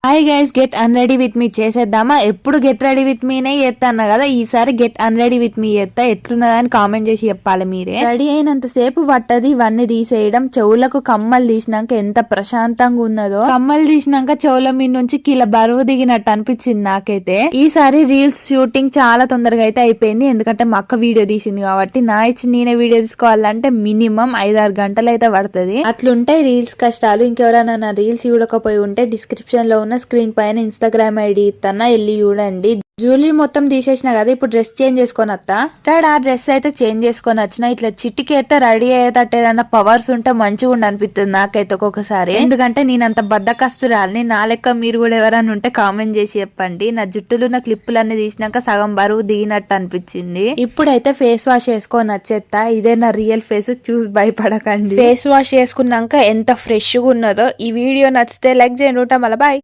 Hi guys, get అన్రెడీ with me చేసేద్దామా? ఎప్పుడు get ready with మీనే చేస్తాను కదా, ఈసారి గెట్ అన్రెడీ విత్ మీ చేస్తా. ఎట్లున్నదని కామెంట్ చేసి చెప్పాలి మీరే. రెడీ అయినంత సేపు పట్టది ఇవన్నీ తీసేయడం. చెవులకు కమ్మలు తీసినాక ఎంత ప్రశాంతంగా ఉన్నదో. కమ్మలు తీసినాక చెవుల మీద నుంచి కిలో బరువు దిగినట్టు అనిపించింది నాకైతే. ఈసారి రీల్స్ షూటింగ్ చాలా తొందరగా అయితే అయిపోయింది, ఎందుకంటే మా అక్క వీడియో తీసింది కాబట్టి. నా ఇచ్చి నేనే వీడియో తీసుకోవాలంటే మినిమం 5-6 గంటలు అయితే పడుతుంది. అట్లుంటాయి రీల్స్ కష్టాలు. ఇంకెవరైనా నా రీల్స్ చూడకపోయి ఉంటే డిస్క్రిప్షన్ లో స్క్రీన్ పైన ఇన్స్టాగ్రామ్ ఐడి ఇస్తానా, వెళ్ళి చూడండి. జ్యువెలరీ మొత్తం తీసేసిన కదా, ఇప్పుడు డ్రెస్ చేంజ్ చేసుకొని వస్తా. ఆ డ్రెస్ అయితే చేంజ్ చేసుకొని వచ్చిన. ఇట్లా చిట్టికి అయితే రెడీ అయ్యేటట్టు ఏదన్నా పవర్స్ ఉంటే మంచిగా ఉండి అనిపిస్తుంది నాకైతే ఒక్కొక్కసారి. ఎందుకంటే నేనంత బద్దకస్తురాలని. నా లెక్క మీరు కూడా ఎవరైనా ఉంటే కామెంట్ చేసి చెప్పండి. నా జుట్టులు నా క్లిప్పులన్నీ తీసినాక సగం బరువు దిగినట్టు అనిపించింది. ఇప్పుడైతే ఫేస్ వాష్ చేసుకొని వచ్చేస్తా. ఇదే నా రియల్ ఫేస్, చూసి భయపడకండి. ఫేస్ వాష్ చేసుకున్నాక ఎంత ఫ్రెష్ గా ఉన్నదో. ఈ వీడియో నచ్చితే లైక్ చేయండి. ఉంటా మళ్ళీ బాయ్.